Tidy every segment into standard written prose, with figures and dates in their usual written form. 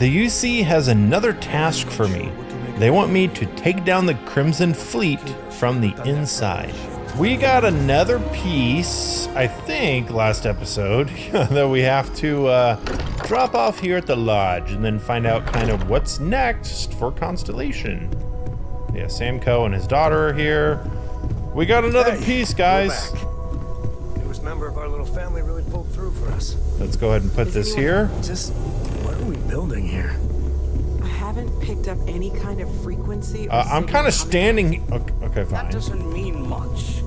The UC has another task for me. They want me to take down the Crimson Fleet from the inside. We got another piece, I think, last episode, that we have to drop off here at the lodge and then find out kind of what's next for Constellation. Yeah, Samco and his daughter are here. We got another piece, guys. Newest member of our little family really pulled through for us. Let's go ahead and put this here. Just, what are we building here? I haven't picked up any kind of frequency. Or I'm kind of standing. Okay, fine. That doesn't mean much.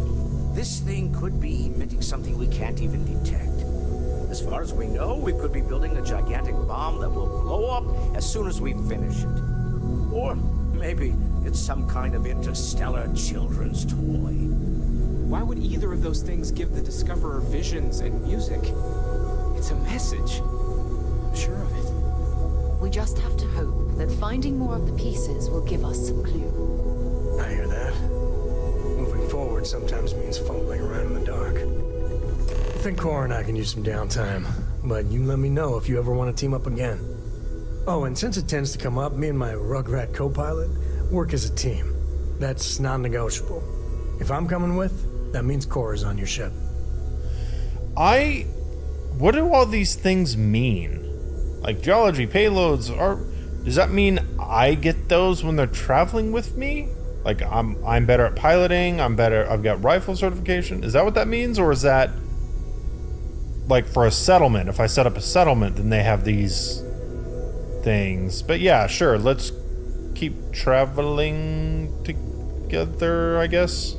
This thing could be emitting something we can't even detect. As far as we know, we could be building a gigantic bomb that will blow up as soon as we finish it. Or maybe it's some kind of interstellar children's toy. Why would either of those things give the Discoverer visions and music? It's a message. I'm sure of it. We just have to hope that finding more of the pieces will give us some clue. I hear that. Moving forward sometimes means fumbling around in the dark. I think Cora and I can use some downtime, but you let me know if you ever want to team up again. Oh, and since it tends to come up, me and my Rugrat co-pilot work as a team. That's non-negotiable. If I'm coming with, that means Cora's on your ship. What do all these things mean? Like geology payloads does that mean I get those when they're traveling with me? Like I'm better at piloting, I've got rifle certification. Is that what that means? Or is that like for a settlement? If I set up a settlement, then they have these things. But yeah, sure, let's keep traveling together, I guess.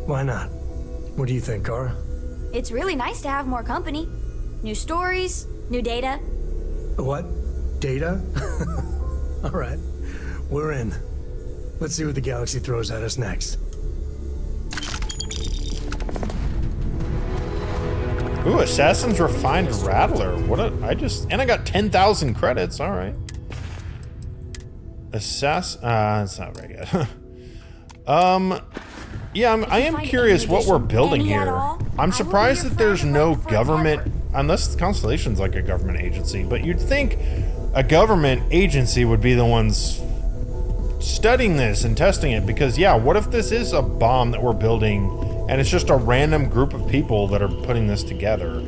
Why not? What do you think, Cora? It's really nice to have more company. New stories, new data. What? Data? All right, we're in. Let's see what the galaxy throws at us next. Ooh, Assassin's Refined Rattler. I got 10,000 credits. All right. It's not very good. Yeah, I am curious what we're building here. I'm surprised that there's no government, unless Constellation's like a government agency, but you'd think a government agency would be the ones studying this and testing it, because yeah, what if this is a bomb that we're building and it's just a random group of people that are putting this together?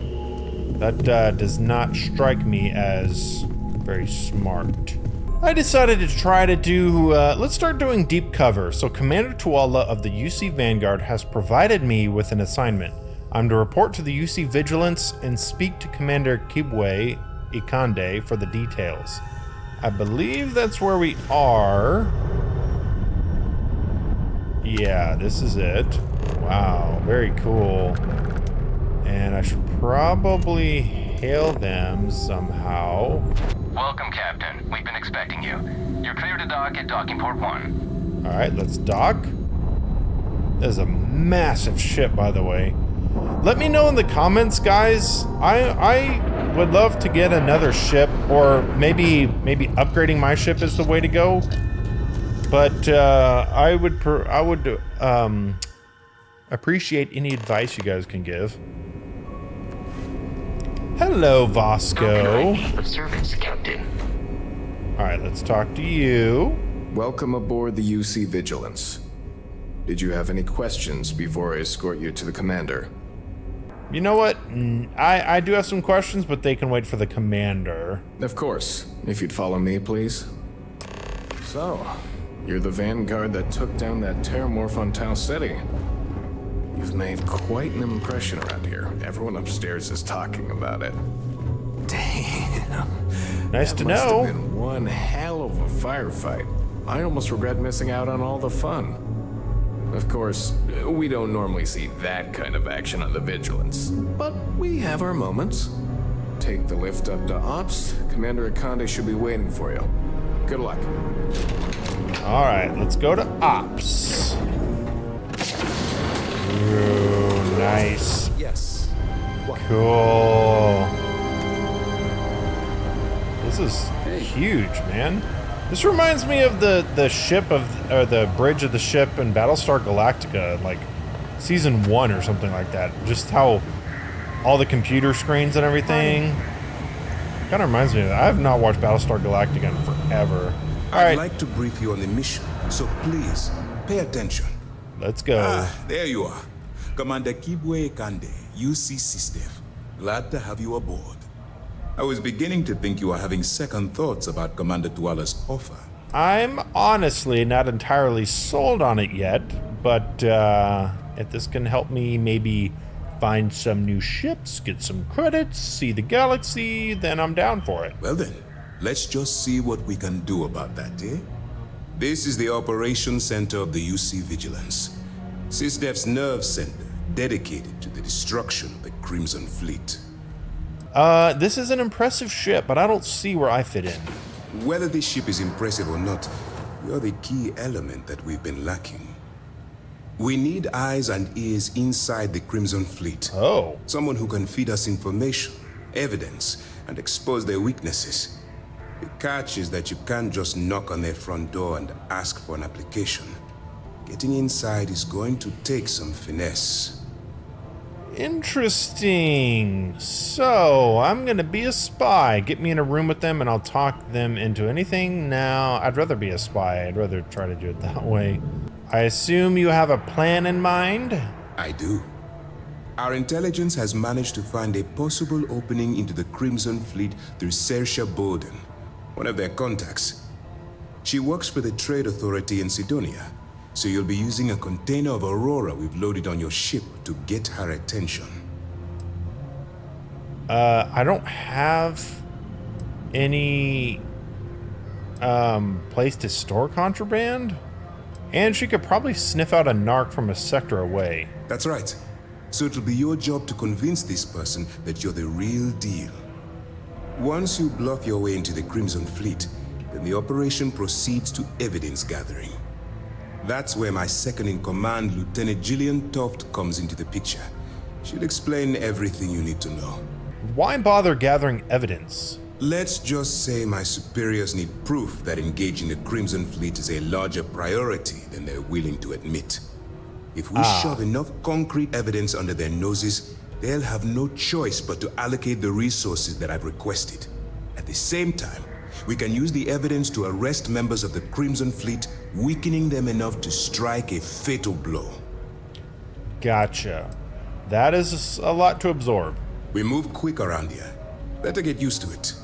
That does not strike me as very smart. I decided to try to do, let's start doing deep cover. So Commander Tuala of the UC Vanguard has provided me with an assignment. I'm to report to the UC Vigilance and speak to Commander Kibwe Ikande for the details. I believe that's where we are. Yeah, this is it. Wow, very cool. And I should probably hail them somehow. Welcome, Captain. We've been expecting you. You're clear to dock at docking port 1. All right, let's dock. There's a massive ship, by the way. Let me know in the comments, guys. I would love to get another ship, or maybe upgrading my ship is the way to go. But I would appreciate any advice you guys can give. Hello, Vasco. Of service, Captain. All right, let's talk to you. Welcome aboard the UC Vigilance. Did you have any questions before I escort you to the commander? You know what? I do have some questions, but they can wait for the commander. Of course. If you'd follow me, please. So, you're the vanguard that took down that terramorph on Tau City. You've made quite an impression around here. Everyone upstairs is talking about it. Damn. Nice to know. Must have been one hell of a firefight. I almost regret missing out on all the fun. Of course, we don't normally see that kind of action on the Vigilance, but we have our moments. Take the lift up to Ops. Commander Akande should be waiting for you. Good luck. All right, let's go to Ops. Ooh, nice. Yes. Cool. This is huge, man. This reminds me of the ship or the bridge of the ship in Battlestar Galactica, like season 1 or something like that. Just how all the computer screens and everything. Kind of reminds me of that. I have not watched Battlestar Galactica in forever. All I'd right, like to brief you on the mission, so please, pay attention. let's go. There you are. Commander Kibwe Kande, UC SysDef. Glad to have you aboard. I was beginning to think you were having second thoughts about Commander Tuala's offer. I'm honestly not entirely sold on it yet, but if this can help me maybe find some new ships, get some credits, see the galaxy, then I'm down for it. Well then, let's just see what we can do about that, eh? This is the Operations Center of the UC Vigilance. SysDef's nerve center, dedicated to the destruction of the Crimson Fleet. This is an impressive ship, but I don't see where I fit in. Whether this ship is impressive or not, you're the key element that we've been lacking. We need eyes and ears inside the Crimson Fleet. Oh. Someone who can feed us information, evidence, and expose their weaknesses. The catch is that you can't just knock on their front door and ask for an application. Getting inside is going to take some finesse. Interesting. So, I'm gonna be a spy. Get me in a room with them and I'll talk them into anything. Now, I'd rather be a spy. I'd rather try to do it that way. I assume you have a plan in mind? I do. Our intelligence has managed to find a possible opening into the Crimson Fleet through Saoirse Bowden, one of their contacts. She works for the Trade Authority in Sidonia, so you'll be using a container of Aurora we've loaded on your ship to get her attention. I don't have any place to store contraband, and she could probably sniff out a narc from a sector away. That's right. So it'll be your job to convince this person that you're the real deal. Once you bluff your way into the Crimson Fleet, then the operation proceeds to evidence gathering. That's where my second-in-command, Lieutenant Gillian Toft, comes into the picture. She'll explain everything you need to know. Why bother gathering evidence? Let's just say my superiors need proof that engaging the Crimson Fleet is a larger priority than they're willing to admit. If we shove enough concrete evidence under their noses, they'll have no choice but to allocate the resources that I've requested. At the same time, we can use the evidence to arrest members of the Crimson Fleet, weakening them enough to strike a fatal blow. Gotcha. That is a lot to absorb. We move quick around here. Better get used to it.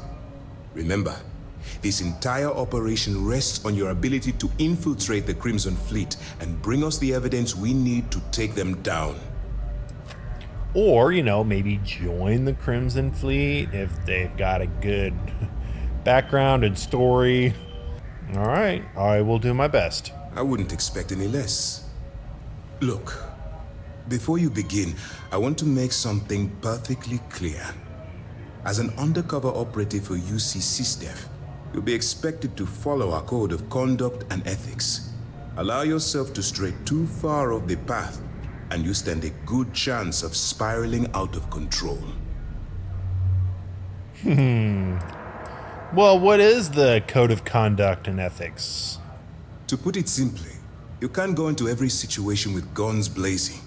Remember, this entire operation rests on your ability to infiltrate the Crimson Fleet and bring us the evidence we need to take them down. Or, maybe join the Crimson Fleet if they've got a good background and story. All right, I will do my best. I wouldn't expect any less. Look, before you begin, I want to make something perfectly clear. As an undercover operative for UC SysDef, you'll be expected to follow our code of conduct and ethics. Allow yourself to stray too far off the path, and you stand a good chance of spiraling out of control. Well, what is the code of conduct and ethics? To put it simply, you can't go into every situation with guns blazing.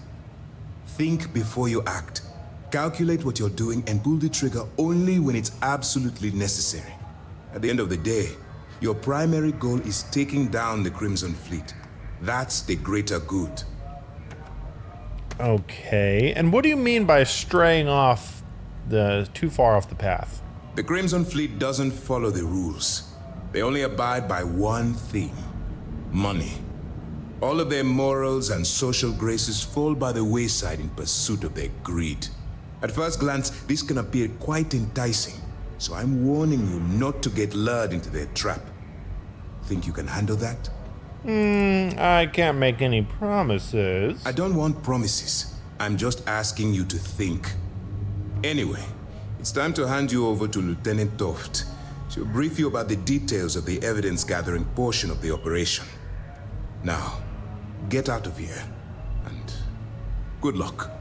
Think before you act. Calculate what you're doing and pull the trigger only when it's absolutely necessary. At the end of the day, your primary goal is taking down the Crimson Fleet. That's the greater good. Okay, and what do you mean by straying off too far off the path? The Crimson Fleet doesn't follow the rules. They only abide by one thing: money. All of their morals and social graces fall by the wayside in pursuit of their greed. At first glance, this can appear quite enticing, so I'm warning you not to get lured into their trap. Think you can handle that? I can't make any promises. I don't want promises. I'm just asking you to think. Anyway, it's time to hand you over to Lieutenant Toft. She'll brief you about the details of the evidence-gathering portion of the operation. Now, get out of here, and good luck.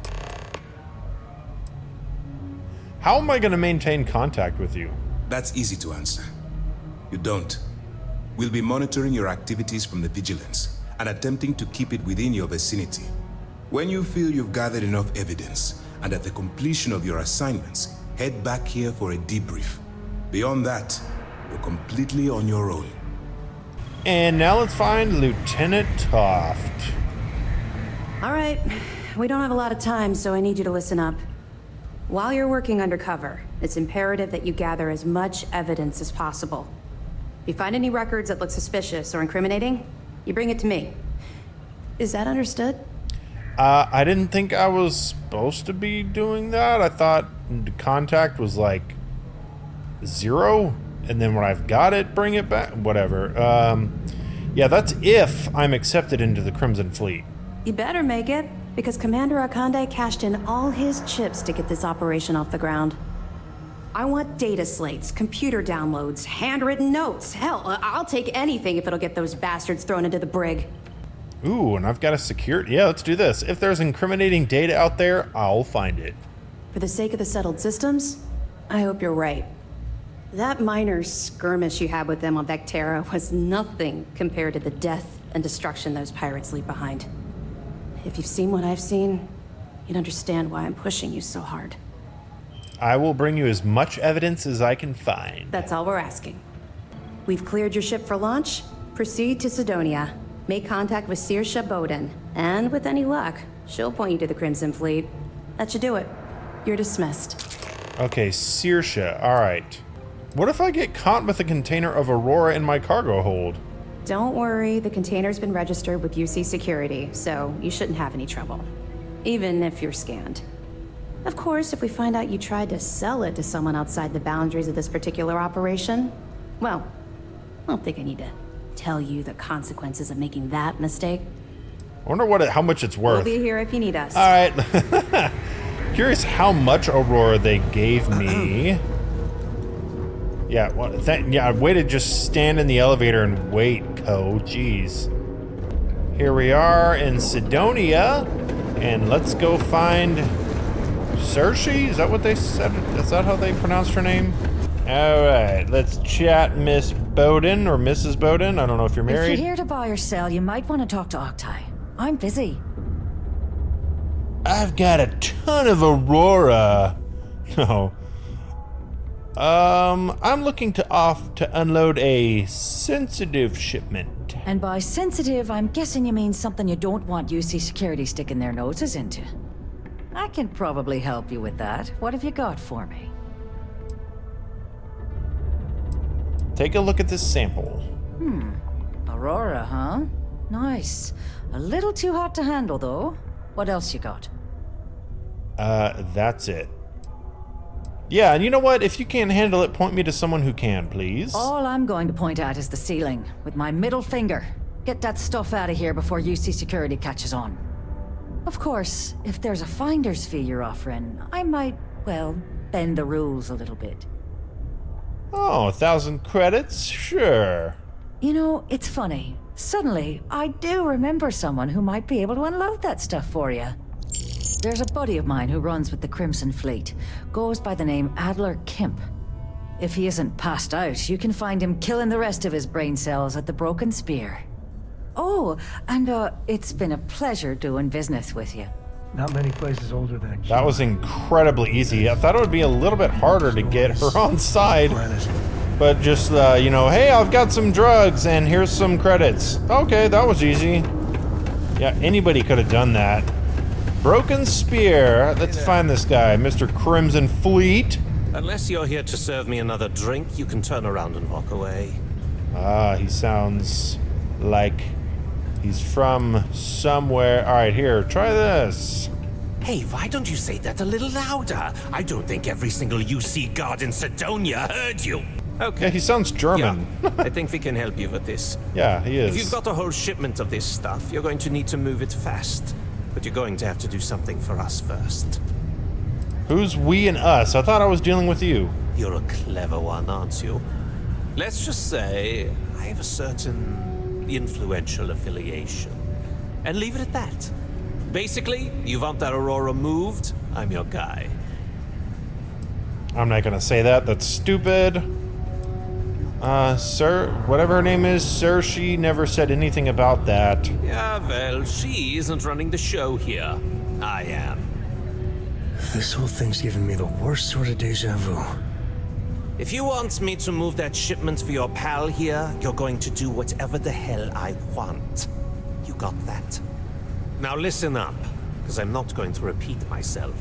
How am I going to maintain contact with you? That's easy to answer. You don't. We'll be monitoring your activities from the Vigilance and attempting to keep it within your vicinity. When you feel you've gathered enough evidence, and at the completion of your assignments, head back here for a debrief. Beyond that, you're completely on your own. And now let's find Lieutenant Toft. All right, we don't have a lot of time, so I need you to listen up. While you're working undercover, it's imperative that you gather as much evidence as possible. If you find any records that look suspicious or incriminating, you bring it to me. Is that understood? I didn't think I was supposed to be doing that. I thought contact was like 0, and then when I've got it, bring it back. Whatever. Yeah, that's if I'm accepted into the Crimson Fleet. You better make it, because Commander Akande cashed in all his chips to get this operation off the ground. I want data slates, computer downloads, handwritten notes. Hell, I'll take anything if it'll get those bastards thrown into the brig. Ooh, and I've got a security. Yeah, let's do this. If there's incriminating data out there, I'll find it. For the sake of the settled systems, I hope you're right. That minor skirmish you had with them on Vectera was nothing compared to the death and destruction those pirates leave behind. If you've seen what I've seen, you'd understand why I'm pushing you so hard. I will bring you as much evidence as I can find. That's all we're asking. We've cleared your ship for launch. Proceed to Sidonia. Make contact with Saoirse Bowden. And with any luck, she'll point you to the Crimson Fleet. That should do it. You're dismissed. Okay, Saoirse. All right. What if I get caught with a container of Aurora in my cargo hold? Don't worry, the container's been registered with UC Security, so you shouldn't have any trouble. Even if you're scanned. Of course, if we find out you tried to sell it to someone outside the boundaries of this particular operation, well, I don't think I need to tell you the consequences of making that mistake. I wonder how much it's worth. We'll be here if you need us. All right. Curious how much Aurora they gave me. Yeah, well, yeah, way to just stand in the elevator and wait, Co. Jeez. Here we are in Sidonia, and let's go find Saoirse? Is that what they said? Is that how they pronounced her name? All right, let's chat Miss Bowden, or Mrs. Bowden. I don't know if you're married. If you're here to buy or sell, you might want to talk to Octai. I'm busy. I've got a ton of Aurora. No. I'm looking to unload a sensitive shipment. And by sensitive, I'm guessing you mean something you don't want UC Security sticking their noses into. I can probably help you with that. What have you got for me? Take a look at this sample. Aurora, huh? Nice. A little too hot to handle, though. What else you got? That's it. Yeah, and you know what? If you can't handle it, point me to someone who can, please. All I'm going to point at is the ceiling, with my middle finger. Get that stuff out of here before UC Security catches on. Of course, if there's a finder's fee you're offering, I might, well, bend the rules a little bit. Oh, 1,000 credits? Sure. You know, it's funny. Suddenly, I do remember someone who might be able to unload that stuff for you. There's a buddy of mine who runs with the Crimson Fleet. Goes by the name Adler Kemp. If he isn't passed out, you can find him killing the rest of his brain cells at the Broken Spear. Oh, and it's been a pleasure doing business with you. Not many places older than a That was incredibly easy. I thought it would be a little bit harder to get her on side. But just, you know, hey, I've got some drugs and here's some credits. Okay, that was easy. Yeah, anybody could have done that. Broken Spear. Let's find this guy, Mr. Crimson Fleet. Unless you're here to serve me another drink, you can turn around and walk away. Ah, he sounds like he's from somewhere. All right, here, try this. Hey, why don't you say that a little louder? I don't think every single UC guard in Sidonia heard you. Okay. Yeah, he sounds German. Yeah, I think we can help you with this. Yeah, he is. If you've got a whole shipment of this stuff, you're going to need to move it fast. But you're going to have to do something for us first. Who's we and us? I thought I was dealing with you. You're a clever one, aren't you? Let's just say I have a certain influential affiliation. And leave it at that. Basically, you want that Aurora moved, I'm your guy. I'm not gonna say that. That's stupid. Sir, whatever her name is, Sir, she never said anything about that. Yeah, well, she isn't running the show here. I am. This whole thing's giving me the worst sort of deja vu. If you want me to move that shipment for your pal here, you're going to do whatever the hell I want. You got that? Now listen up, because I'm not going to repeat myself.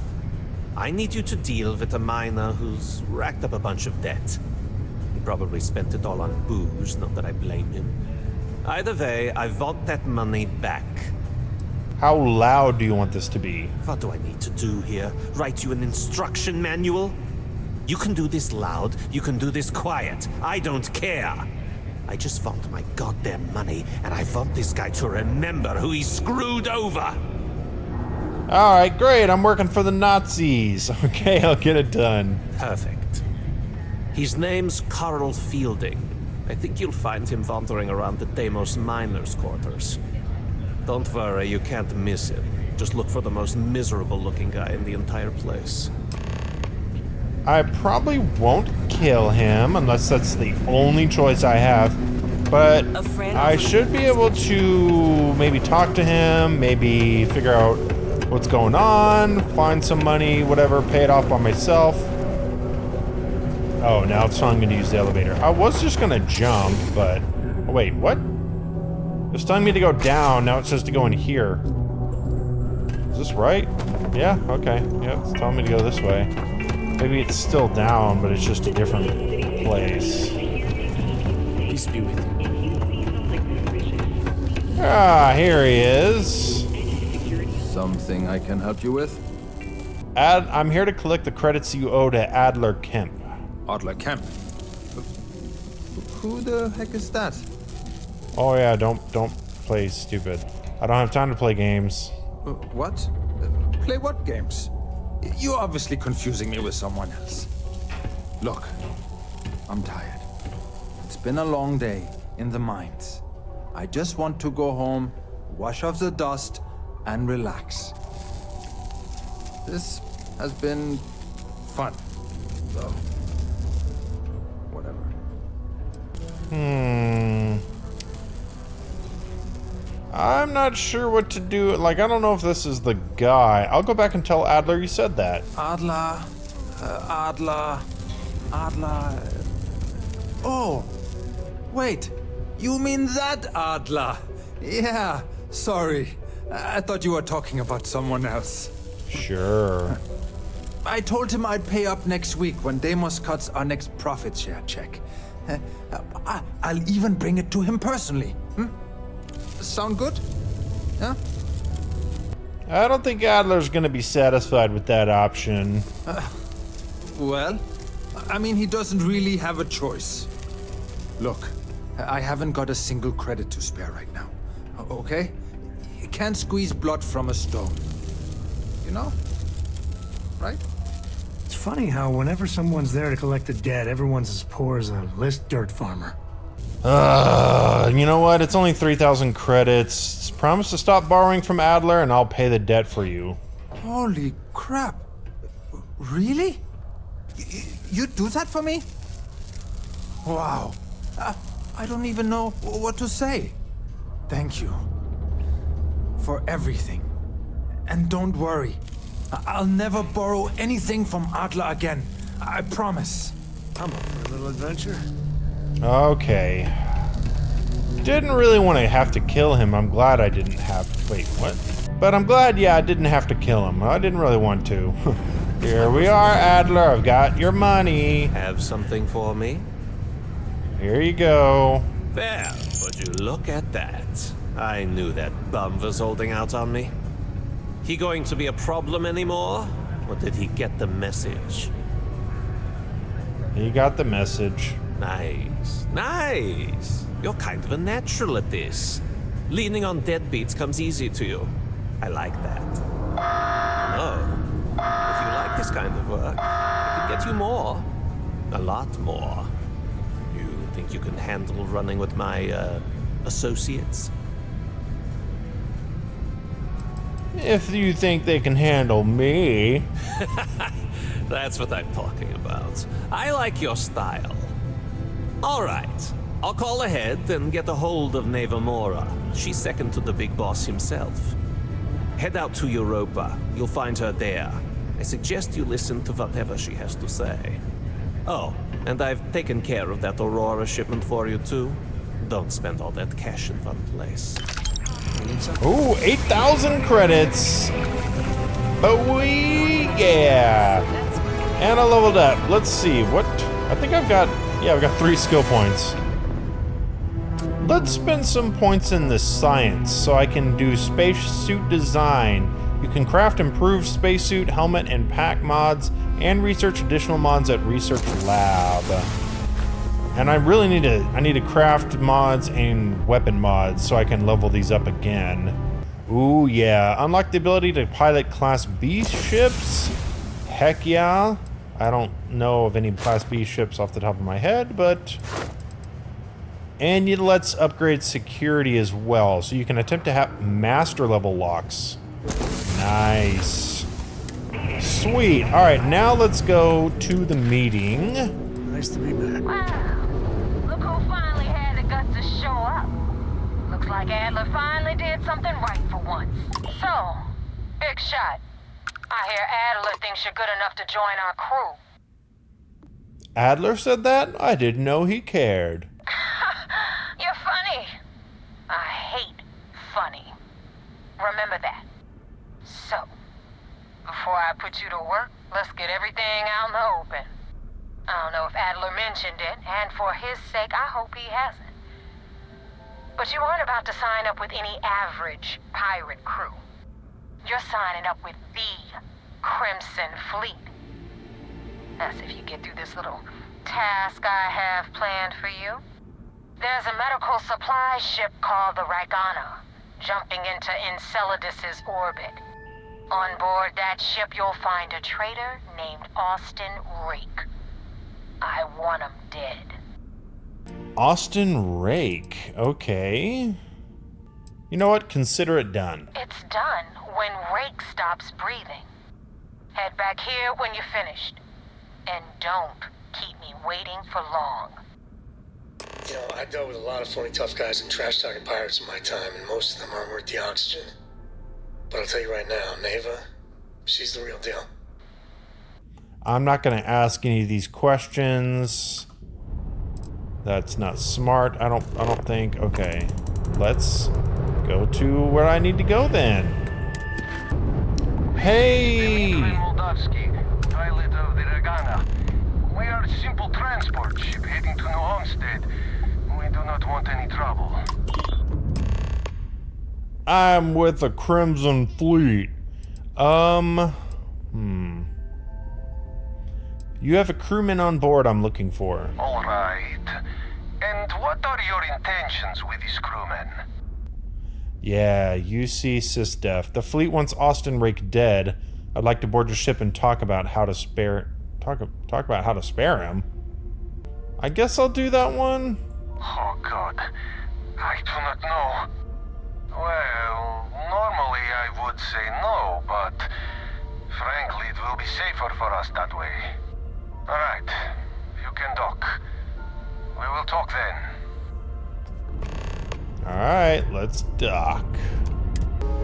I need you to deal with a miner who's racked up a bunch of debt. He probably spent it all on booze, not that I blame him. Either way, I want that money back. How loud do you want this to be? What do I need to do here? Write you an instruction manual? You can do this loud, you can do this quiet. I don't care. I just want my goddamn money, and I want this guy to remember who he screwed over. Alright, great. I'm working for the Nazis. Okay, I'll get it done. Perfect. His name's Carl Fielding. I think you'll find him wandering around the Deimos miners' quarters. Don't worry, you can't miss him. Just look for the most miserable-looking guy in the entire place. I probably won't kill him unless that's the only choice I have. But I should be able to maybe talk to him, maybe figure out what's going on, find some money, whatever, pay it off by myself. Oh, now it's telling me to use the elevator. I was just gonna jump, but... Oh, wait, what? It's telling me to go down, now it says to go in here. Is this right? Yeah, okay. Yeah, it's telling me to go this way. Maybe it's still down, but it's just a different place. Peace be with you. Ah, here he is. Something I can help you with? I'm here to collect the credits you owe to Adler Kemp. Adler Kemp? Who the heck is that? Oh yeah, don't play stupid. I don't have time to play games. What? Play what games? You're obviously confusing me with someone else. Look, I'm tired. It's been a long day in the mines. I just want to go home, wash off the dust, and relax. This has been fun, though. Whatever. I'm not sure what to do. Like, I don't know if this is the guy. I'll go back and tell Adler you said that. Adler. Oh, wait. You mean that Adler? Yeah, sorry. I thought you were talking about someone else. Sure. I told him I'd pay up next week when Deimos cuts our next profit share check. I'll even bring it to him personally. Sound good? Yeah? I don't think Adler's gonna be satisfied with that option. Well, I mean, he doesn't really have a choice. Look, I haven't got a single credit to spare right now. Okay? You can't squeeze blood from a stone. You know? Right? It's funny how whenever someone's there to collect a debt, everyone's as poor as a list dirt farmer. You know what? It's only 3,000 credits. Promise to stop borrowing from Adler and I'll pay the debt for you. Holy crap. Really? You'd do that for me? Wow. I don't even know what to say. Thank you. For everything. And don't worry. I'll never borrow anything from Adler again. I promise. I'm up for a little adventure. Okay. Didn't really want to have to kill him. I'm glad I didn't have... Wait, what? But I'm glad, yeah, I didn't have to kill him. I didn't really want to. Here we are, Adler. I've got your money. Have something for me? Here you go. There, would you look at that? I knew that bum was holding out on me. He going to be a problem anymore? Or did he get the message? He got the message. Nice, nice. You're kind of a natural at this. Leaning on deadbeats comes easy to you. I like that. No. If you like this kind of work, I could get you more. A lot more. You think you can handle running with my, associates? If you think they can handle me. That's what I'm talking about. I like your style. All right. I'll call ahead and get a hold of Neva Mora. She's second to the big boss himself. Head out to Europa. You'll find her there. I suggest you listen to whatever she has to say. Oh, and I've taken care of that Aurora shipment for you too. Don't spend all that cash in one place. Ooh, 8,000 credits. Yeah. And I leveled up. Let's see, what? I think I've got 3 skill points. Let's spend some points in the science so I can do spacesuit design. You can craft improved spacesuit, helmet, and pack mods, and research additional mods at Research Lab. And I really need to craft mods and weapon mods so I can level these up again. Ooh, yeah. Unlock the ability to pilot Class B ships. Heck yeah. I don't know of any Class B ships off the top of my head, but... And it lets upgrade security as well, so you can attempt to have master level locks. Nice. Sweet. Alright, now let's go to the meeting. Nice to be back. Wow. Look who finally had the guts to show up. Looks like Adler finally did something right for once. So, big shot. I hear Adler thinks you're good enough to join our crew. Adler said that? I didn't know he cared. You're funny. I hate funny. Remember that. So, before I put you to work, let's get everything out in the open. I don't know if Adler mentioned it, and for his sake, I hope he hasn't. But you aren't about to sign up with any average pirate crew. You're signing up with the Crimson Fleet. That's if you get through this little task I have planned for you. There's a medical supply ship called the Ragana, jumping into Enceladus's orbit. On board that ship, you'll find a traitor named Austin Rake. I want him dead. Austin Rake. Okay. You know what? Consider it done. It's done when Rake stops breathing. Head back here when you're finished. And don't keep me waiting for long. You know, I dealt with a lot of phony tough guys and trash-talking pirates in my time, and most of them aren't worth the oxygen. But I'll tell you right now, Neva, she's the real deal. I'm not going to ask any of these questions. That's not smart. I don't think. Okay. Let's go to where I need to go then. Hey! Pilot of the Ragana. We are a simple transport ship heading to New Homestead. We do not want any trouble. I'm with the Crimson Fleet. You have a crewman on board I'm looking for. All right. And what are your intentions with this crewman? Yeah, UC SysDef. The fleet wants Austin Rake dead. I'd like to board your ship and talk about how to spare him. I guess I'll do that one. Oh God, I do not know. Well, normally I would say no, but frankly it will be safer for us that way. Alright, you can dock. We will talk then. Alright, let's dock.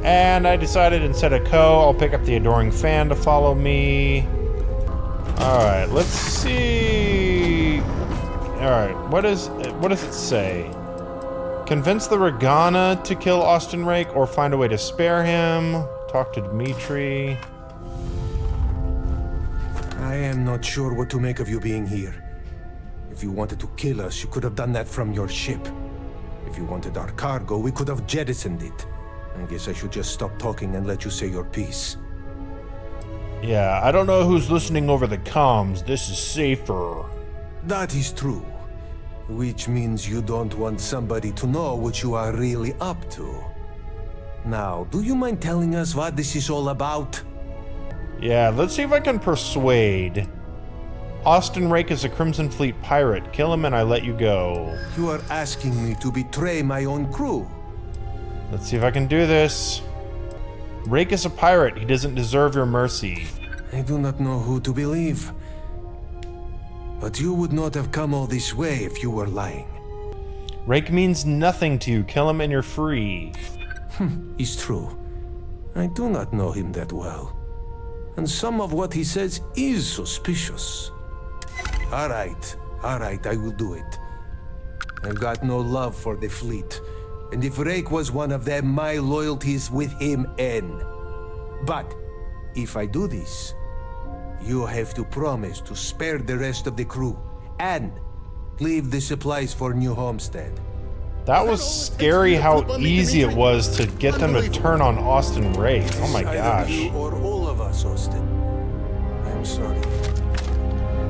And I decided instead of Co, I'll pick up the adoring fan to follow me. Alright, let's see. Alright, what does it say? Convince the Ragana to kill Austin Rake or find a way to spare him. Talk to Dmitri. I am not sure what to make of you being here. If you wanted to kill us, you could have done that from your ship. If you wanted our cargo, we could have jettisoned it. I guess I should just stop talking and let you say your piece. Yeah, I don't know who's listening over the comms. This is safer. That is true. Which means you don't want somebody to know what you are really up to. Now, do you mind telling us what this is all about? Yeah, let's see if I can persuade. Austin Rake is a Crimson Fleet pirate. Kill him and I let you go. You are asking me to betray my own crew. Let's see if I can do this. Rake is a pirate. He doesn't deserve your mercy. I do not know who to believe. But you would not have come all this way if you were lying. Rake means nothing to you. Kill him and you're free. It's true. I do not know him that well. And some of what he says is suspicious. All right, I will do it. I've got no love for the fleet. And if Rake was one of them, my loyalties with him end. But if I do this, you have to promise to spare the rest of the crew and leave the supplies for New Homestead. That was scary how easy it was to get them to turn on Austin Rake. Oh my gosh. You or all of us, Austin. I'm sorry.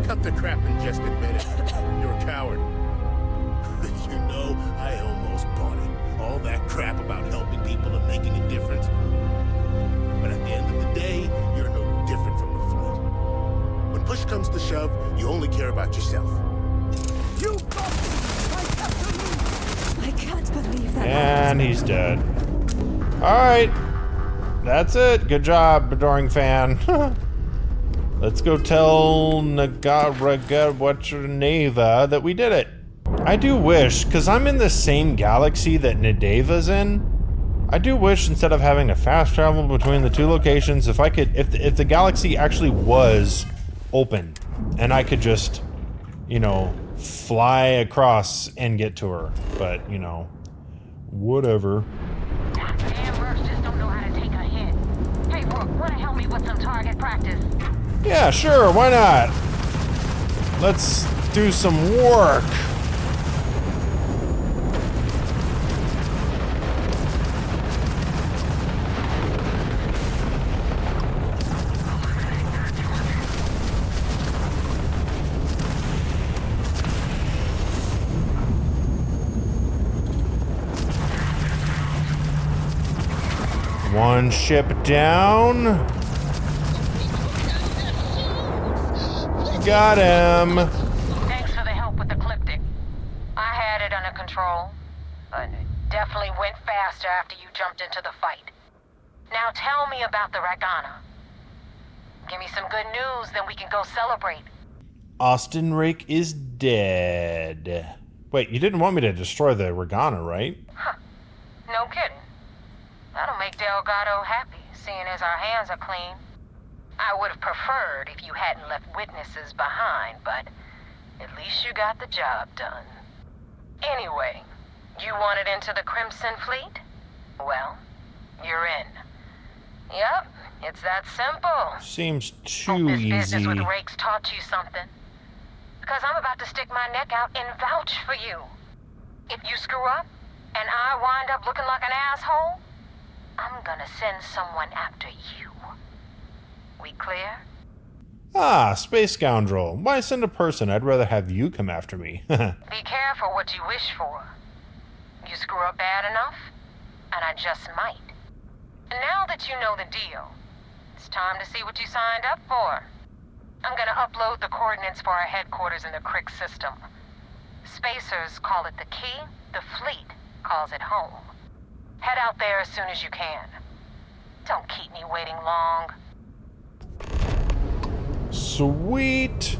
Cut the crap and just admit it. You're a coward. You know, I almost bought it. All that crap about helping people and making a difference. But at the end of the day, you're no different from the fleet. When push comes to shove, you only care about yourself. You I can't believe that. And he's dead. Alright. That's it. Good job, Adoring Fan. Let's go tell Neva that we did it. I do wish, because I'm in the same galaxy that Nadeva's in, I do wish instead of having to fast travel between the two locations, if I could, if the galaxy actually was open, and I could just, you know, fly across and get to her. But, you know, whatever. Damn Mercs just don't know how to take a hit. Hey, Rook, wanna help me with some target practice? Yeah, sure, why not? Let's do some work. One ship down. Got him. Thanks for the help with the Ecliptic. I had it under control, but it definitely went faster after you jumped into the fight. Now tell me about the Ragana. Give me some good news, then we can go celebrate. Austin Rake is dead. Wait, you didn't want me to destroy the Ragana, right? Huh. No kidding. That'll make Delgado happy, seeing as our hands are clean. I would have preferred if you hadn't left witnesses behind, but at least you got the job done. Anyway, you wanted into the Crimson Fleet? Well, you're in. Yep, it's that simple. Seems too Hope this easy. business with Rake's taught you something. Because I'm about to stick my neck out and vouch for you. If you screw up, and I wind up looking like an asshole, I'm gonna send someone after you. We clear? Ah, space scoundrel. Why send a person? I'd rather have you come after me. Be careful what you wish for. You screw up bad enough, and I just might. And now that you know the deal, it's time to see what you signed up for. I'm gonna upload the coordinates for our headquarters in the Crick system. Spacers call it the key, the fleet calls it home. Head out there as soon as you can. Don't keep me waiting long. Sweet.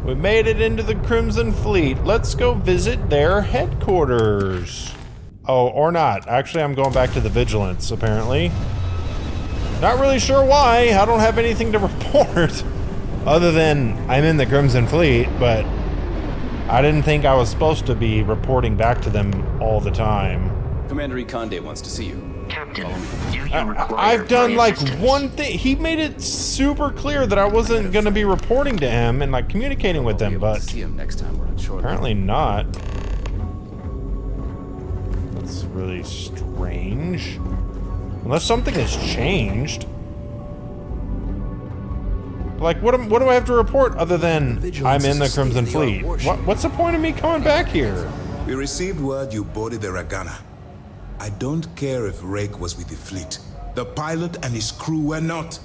We made it into the Crimson Fleet. Let's go visit their headquarters. Oh, or not. Actually, I'm going back to the Vigilance, apparently. Not really sure why. I don't have anything to report. Other than I'm in the Crimson Fleet, but I didn't think I was supposed to be reporting back to them all the time. Commander Ikonde wants to see you. Captain, do you require I've done my like assistance? one thing. He made it super clear that I wasn't going to be reporting to him and like communicating with him, but See him next time we're on shore. apparently not. That's really strange. Unless something has changed. Like, what do I have to report other than I'm in the Crimson Fleet? What's the point of me coming back here? We received word you boarded the Ragana. I don't care if Rake was with the fleet. The pilot and his crew were not.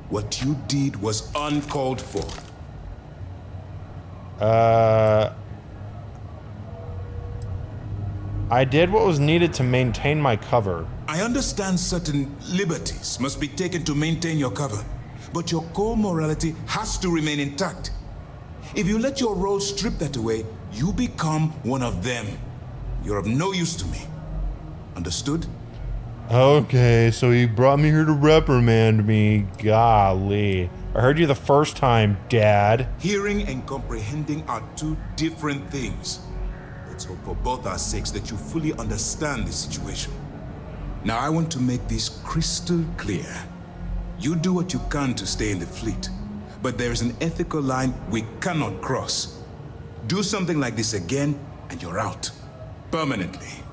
What you did was uncalled for. I did what was needed to maintain my cover. I understand certain liberties must be taken to maintain your cover, but your core morality has to remain intact. If you let your role strip that away, you become one of them. You're of no use to me. Understood? Okay, so he brought me here to reprimand me. Golly. I heard you the first time, Dad. Hearing and comprehending are two different things. Let's hope for both our sakes that you fully understand the situation. Now I want to make this crystal clear. You do what you can to stay in the fleet, but there is an ethical line we cannot cross. Do something like this again, and you're out. Permanently.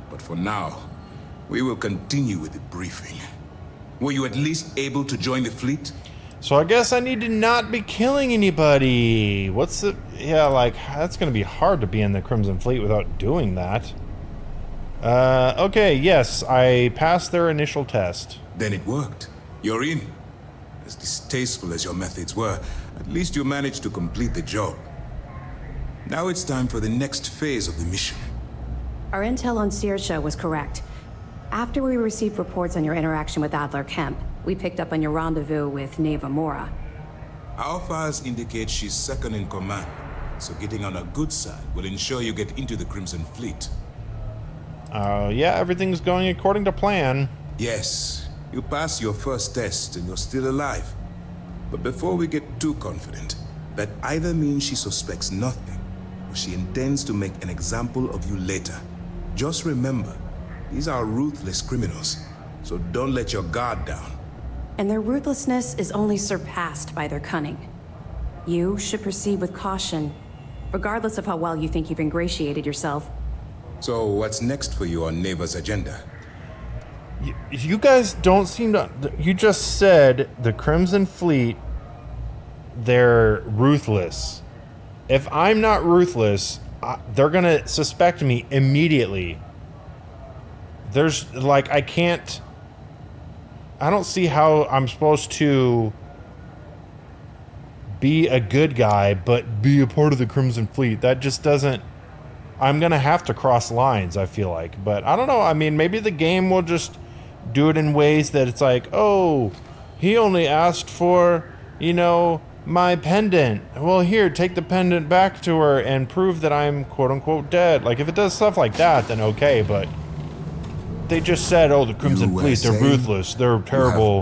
But for now, we will continue with the briefing. Were you at least able to join the fleet? So I guess I need to not be killing anybody. What's the... Yeah, like, that's going to be hard to be in the Crimson Fleet without doing that. Okay, yes, I passed their initial test. Then it worked. You're in. As distasteful as your methods were, at least you managed to complete the job. Now it's time for the next phase of the mission. Our intel on Saoirse was correct. After we received reports on your interaction with Adler Kemp, we picked up on your rendezvous with Neva Mora. Our files indicate she's second in command, so getting on a good side will ensure you get into the Crimson Fleet. Yeah, everything's going according to plan. Yes, you passed your first test and you're still alive. But before we get too confident, that either means she suspects nothing, or she intends to make an example of you later. Just remember, these are ruthless criminals, so don't let your guard down. And their ruthlessness is only surpassed by their cunning. You should proceed with caution, regardless of how well you think you've ingratiated yourself. So what's next for you on Neva's agenda? You guys don't seem to... You just said the Crimson Fleet, they're ruthless. If I'm not ruthless, they're gonna suspect me immediately. There's, like, I don't see how I'm supposed to be a good guy, but be a part of the Crimson Fleet. That just doesn't... I'm gonna have to cross lines, I feel like. But I don't know, I mean, maybe the game will just do it in ways that it's like, oh, he only asked for, you know, my pendant. Well, here, take the pendant back to her and prove that I'm quote-unquote dead. Like, if it does stuff like that, then okay, but they just said, oh, the Crimson Fleet, they're ruthless, they're terrible,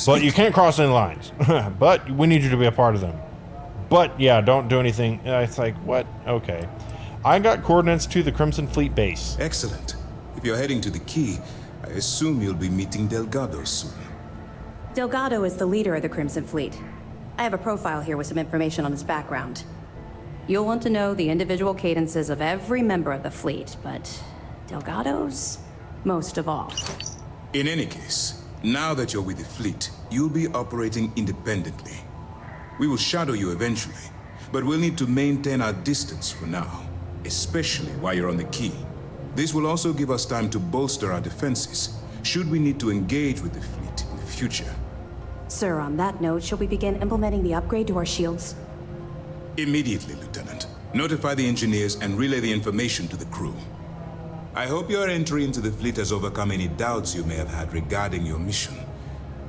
but you can't cross any lines. But we need you to be a part of them. But, yeah, don't do anything. It's like, what? Okay. I got coordinates to the Crimson Fleet base. Excellent. If you're heading to the Key, I assume you'll be meeting Delgado soon. Delgado is the leader of the Crimson Fleet. I have a profile here with some information on his background. You'll want to know the individual cadences of every member of the fleet, but Delgado's most of all. In any case, now that you're with the fleet, you'll be operating independently. We will shadow you eventually, but we'll need to maintain our distance for now, especially while you're on the Key. This will also give us time to bolster our defenses, should we need to engage with the fleet in the future. Sir, on that note, shall we begin implementing the upgrade to our shields? Immediately, Lieutenant. Notify the engineers and relay the information to the crew. I hope your entry into the fleet has overcome any doubts you may have had regarding your mission.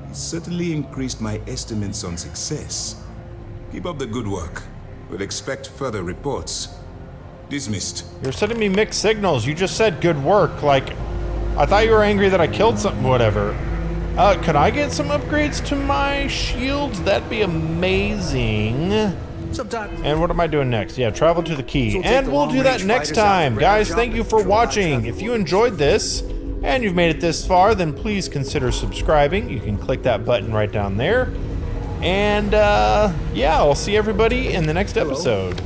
It certainly increased my estimates on success. Keep up the good work. We'll expect further reports. Dismissed. You're sending me mixed signals. You just said good work. Like, I thought you were angry that I killed something, whatever. Could I get some upgrades to my shields? That'd be amazing. And what am I doing next? Yeah, travel to the Key. And we'll do that next time. Guys, thank you for watching. If you enjoyed this, and you've made it this far, then please consider subscribing. You can click that button right down there. And, yeah, I'll see everybody in the next episode.